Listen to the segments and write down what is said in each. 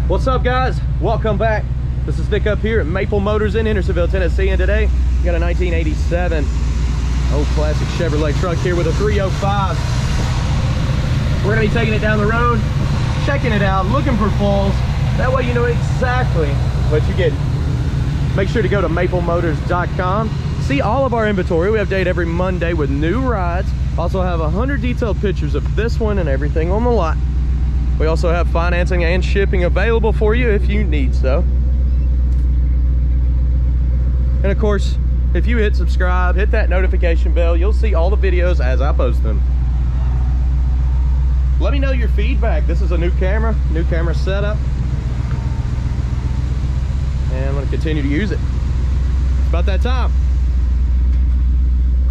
What's up, guys? Welcome back. This is Vic up here at Maple Motors in Hendersonville, Tennessee, and today we got a 1987 old classic Chevrolet truck here with a 305. We're gonna be taking it down the road, checking it out, looking for faults. That way you know exactly what you're getting. Make sure to go to maplemotors.com. See all of our inventory. We update every Monday with new rides. Also have 100 detailed pictures of this one and everything on the lot. We also have financing and shipping available for you if you need so. And of course, if you hit subscribe, hit that notification bell, you'll see all the videos as I post them. Let me know your feedback. This is a new camera setup. And I'm gonna continue to use it. It's about that time.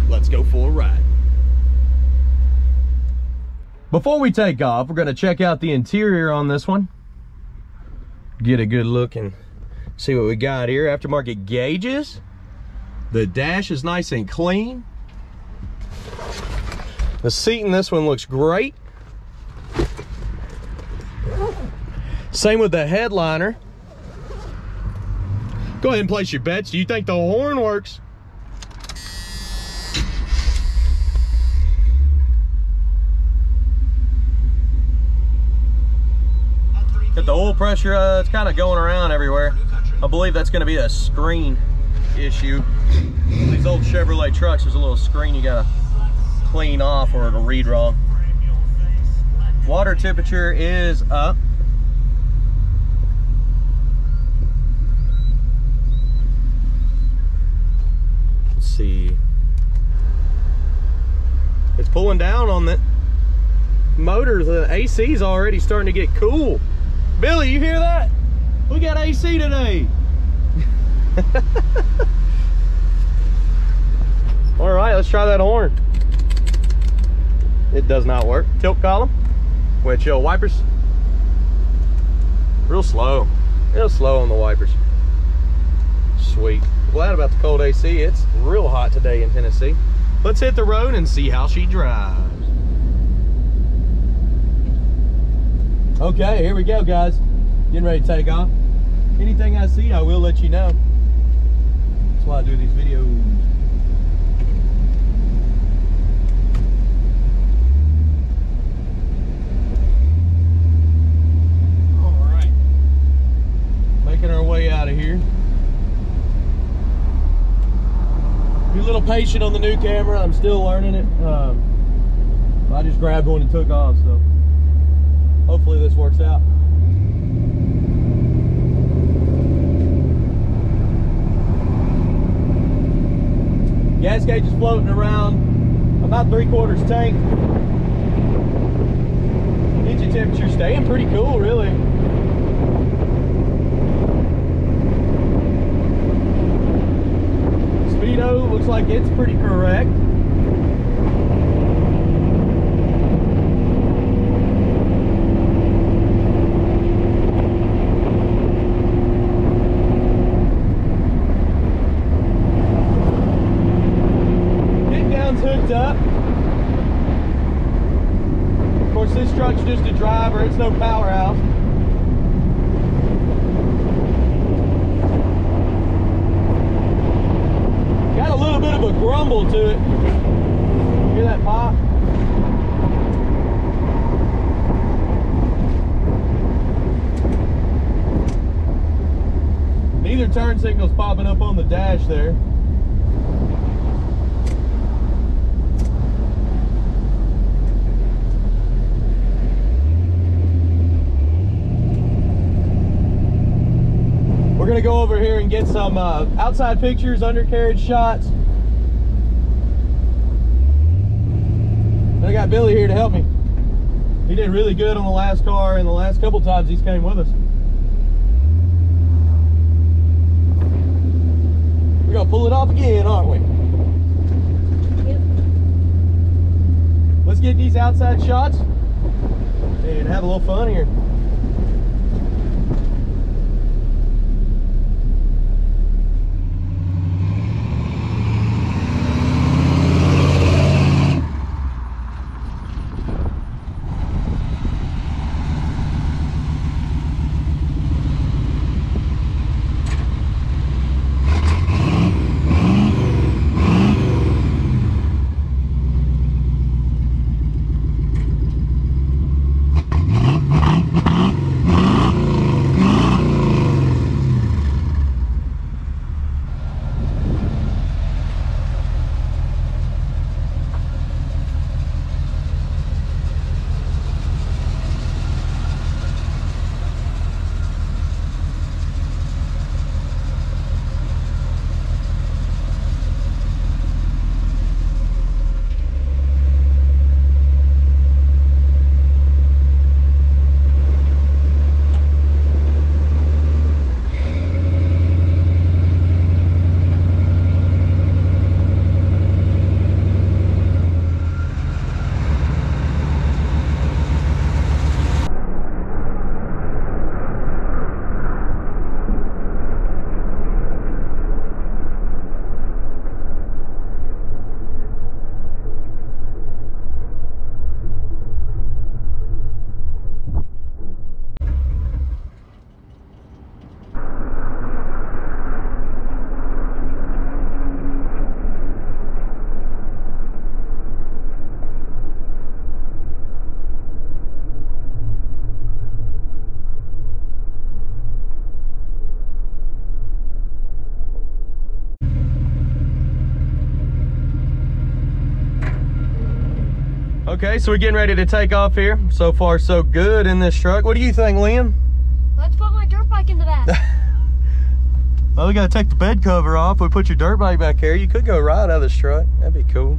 Let's go for a ride. Before we take off, we're gonna check out the interior on this one. Get a good look and see what we got here. Aftermarket gauges. The dash is nice and clean. The seat in this one looks great. Same with the headliner. Go ahead and place your bets. Do you think the horn works? Got the oil pressure, it's kind of going around everywhere. I believe that's going to be a screen issue. These old Chevrolet trucks, there's a little screen you got to clean off or it'll read wrong. Water temperature is up. Let's see. It's pulling down on the motor. The AC is already starting to get cool. Billy, you hear that? We got AC today. All right, let's try that horn. It does not work. Tilt column, windshield wipers. Real slow on the wipers. Sweet. Glad about the cold AC. It's real hot today in Tennessee. Let's hit the road and see how she drives. Okay, here we go, guys. Getting ready to take off. Anything I see, I will let you know. That's why I do these videos. All right. Making our way out of here. Be a little patient on the new camera. I'm still learning it. I just grabbed one and took off, so hopefully this works out. Gas gauge is floating around about 3/4 tank. Engine temperature staying pretty cool, really. Speedo looks like it's pretty correct. Hooked up. Of course, this truck's just a driver, it's no powerhouse. Got a little bit of a grumble to it. Hear that pop? Neither turn signal's popping up on the dash there. We're gonna go over here and get some outside pictures, undercarriage shots. And I got Billy here to help me. He did really good on the last car and the last couple times he's came with us. We're gonna pull it off again, aren't we? Yep. Let's get these outside shots and have a little fun here. Okay, so we're getting ready to take off here. So far, so good in this truck. What do you think, Liam? Let's put my dirt bike in the back. Well, we gotta take the bed cover off. We put your dirt bike back here. You could go ride out of this truck. That'd be cool.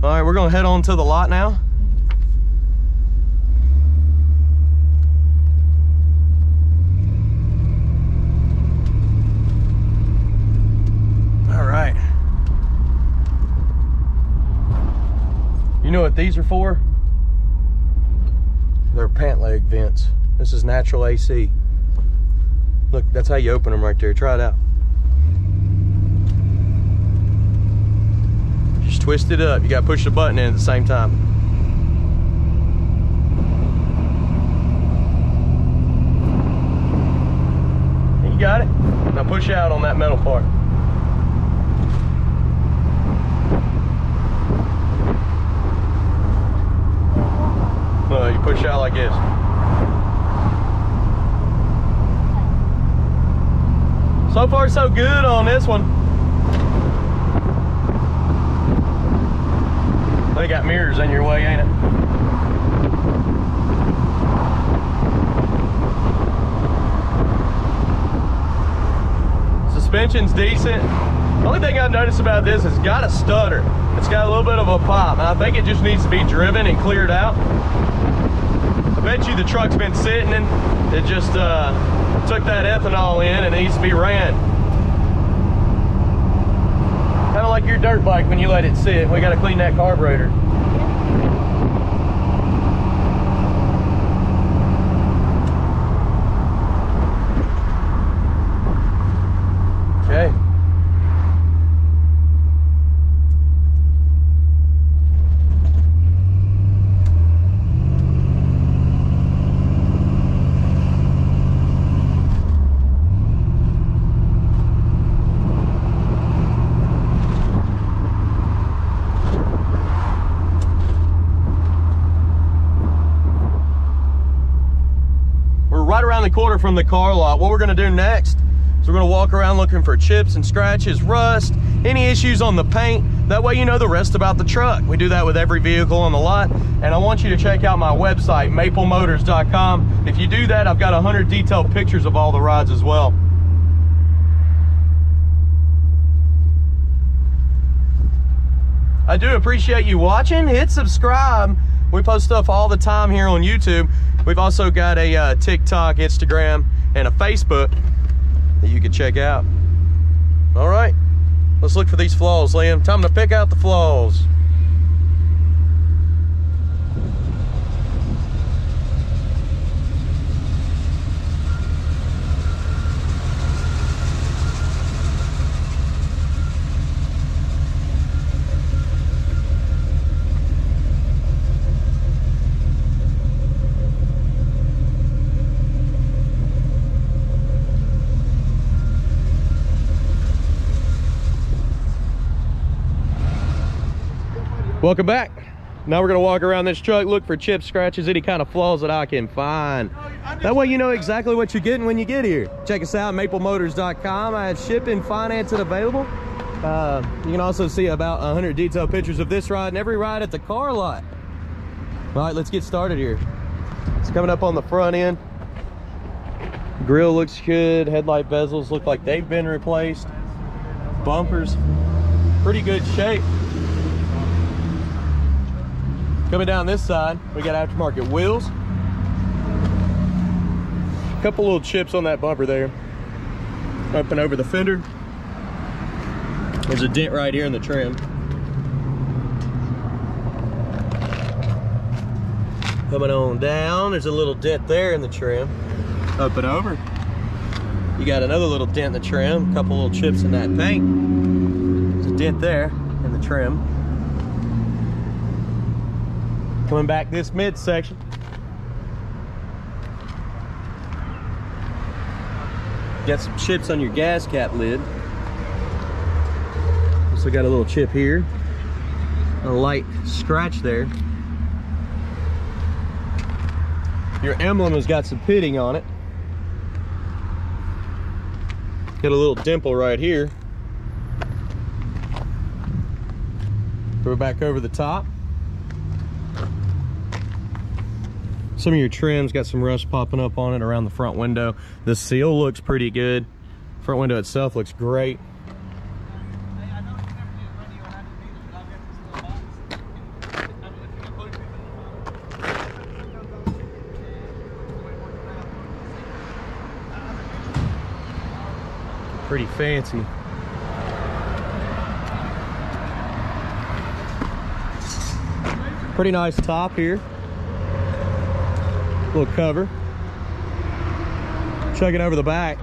All right, we're gonna head on to the lot now. All right. You know what these are for? They're pant leg vents. This is natural AC. Look, that's how you open them right there. Try it out. Just twist it up. You gotta push the button in at the same time. You got it. Now push out on that metal part. You push out like this. So far, so good on this one. They got mirrors in your way, ain't it? Suspension's decent. The only thing I've noticed about this is it's got a stutter. It's got a little bit of a pop, and I think it just needs to be driven and cleared out. I bet you the truck's been sitting and it just took that ethanol in and it needs to be ran. Kind of like your dirt bike when you let it sit. We got to clean that carburetor. Okay. Right around the corner from the car lot. What we're going to do next is we're going to walk around looking for chips and scratches, rust, any issues on the paint. That way you know the rest about the truck. We do that with every vehicle on the lot. And I want you to check out my website, maplemotors.com. If you do that, I've got 100 detailed pictures of all the rides as well. I do appreciate you watching. Hit subscribe. We post stuff all the time here on YouTube. We've also got a TikTok, Instagram, and a Facebook that you can check out. All right, let's look for these flaws, Liam. Time to pick out the flaws. Welcome back. Now we're gonna walk around this truck, look for chips, scratches, any kind of flaws that I can find. That way you know exactly what you're getting when you get here. Check us out, maplemotors.com. I have shipping, financing available. You can also see about 100 detailed pictures of this ride and every ride at the car lot. All right, let's get started here. It's coming up on the front end. Grill looks good. Headlight bezels look like they've been replaced. Bumpers, pretty good shape. Coming down this side, we got Aftermarket Wheels. A couple little chips on that bumper there. Up and over the fender. There's a dent right here in the trim. Coming on down, there's a little dent there in the trim. Up and over. You got another little dent in the trim. A couple little chips in that paint. There's a dent there in the trim. Coming back this midsection. Got some chips on your gas cap lid. Also got a little chip here. A light scratch there. Your emblem has got some pitting on it. Got a little dimple right here. Go back over the top. Some of your trim's got some rust popping up on it around the front window. The seal looks pretty good. Front window itself looks great. Pretty fancy. Pretty nice top here. Little cover. Checking over the back.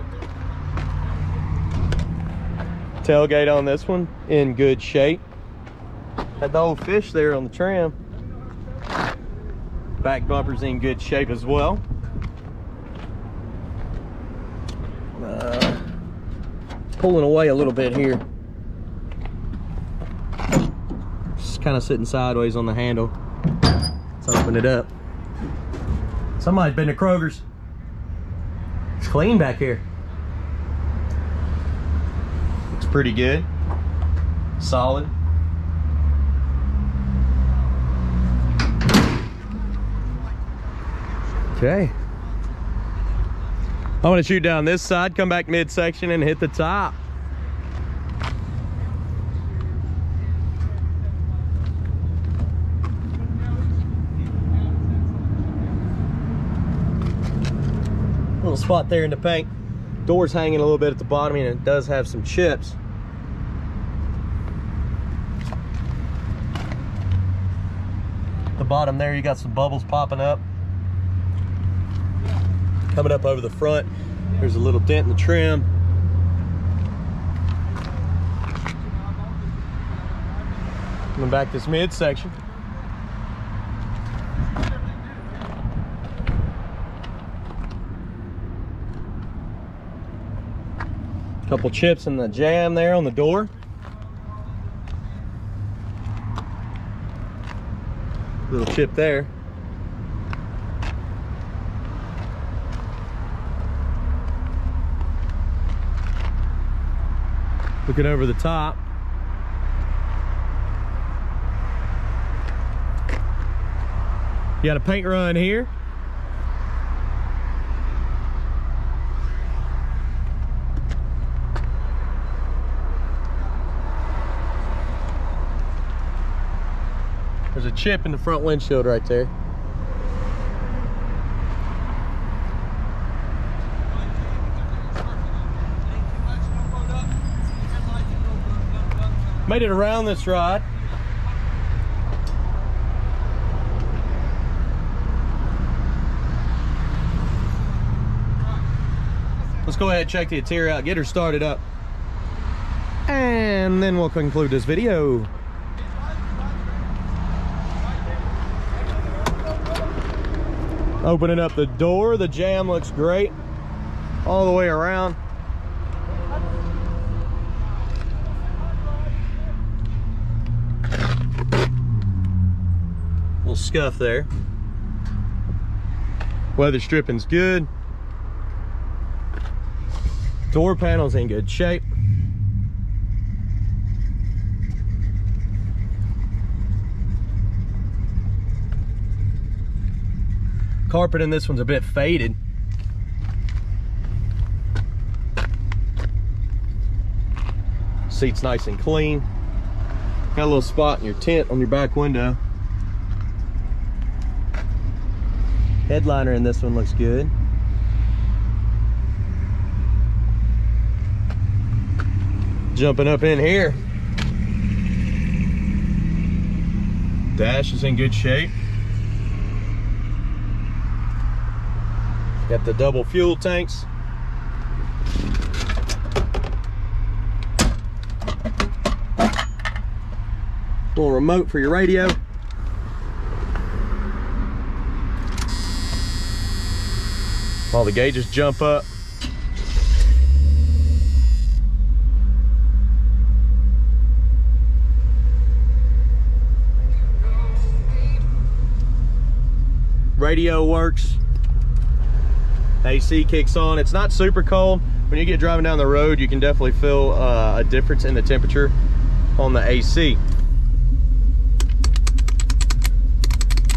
Tailgate on this one in good shape. Had the old fish there on the trim. Back bumper's in good shape as well. Pulling away a little bit here. Just kind of sitting sideways on the handle. Let's open it up. Somebody's been to Kroger's. It's clean back here. Looks pretty good. Solid. Okay. I'm gonna shoot down this side, come back midsection and hit the top. Little spot there in the paint. Door's hanging a little bit at the bottom and it does have some chips. The bottom there, you got some bubbles popping up. Coming up over the front, there's a little dent in the trim. Coming back this midsection. Couple chips in the jamb there on the door. Little chip there. Looking over the top. You got a paint run here. There's a chip in the front windshield right there. Made it around this ride. Let's go ahead and check the interior out, get her started up, and then we'll conclude this video. Opening up the door, the jamb looks great all the way around. Little scuff there. Weather stripping's good. Door panel's in good shape. Carpet in this one's a bit faded. Seat's nice and clean. Got a little spot in your tent on your back window. Headliner in this one looks good. Jumping up in here. Dash is in good shape. Got the double fuel tanks. Little remote for your radio. All the gauges jump up. Radio works. AC kicks on. It's not super cold. When you get driving down the road, you can definitely feel a difference in the temperature on the AC.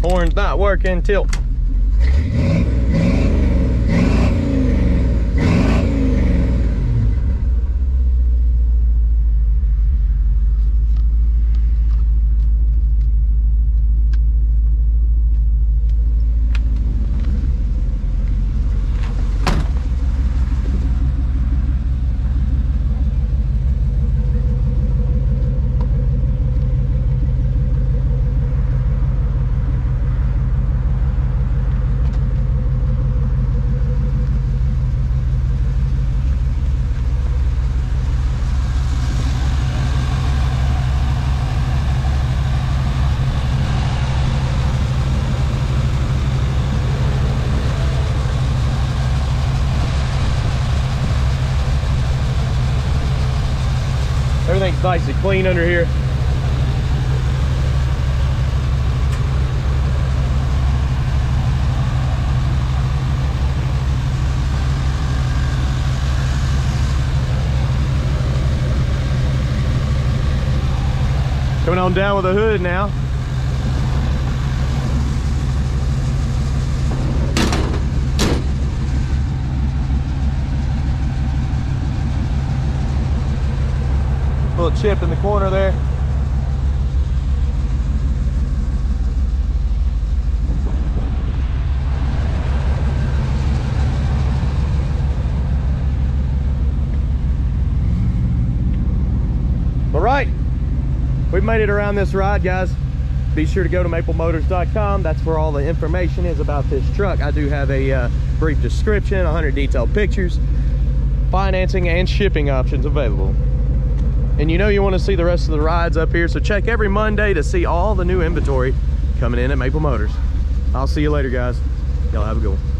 Horn's not working. Tilt. Everything's nice and clean under here. Coming on down with the hood now. Little chip in the corner there. All right. We've made it around this ride, guys. Be sure to go to maplemotors.com. That's where all the information is about this truck. I do have a brief description, 100 detailed pictures, financing and shipping options available. And you know you want to see the rest of the rides up here, so check every Monday to see all the new inventory coming in at Maple Motors. I'll see you later, guys. Y'all have a good one.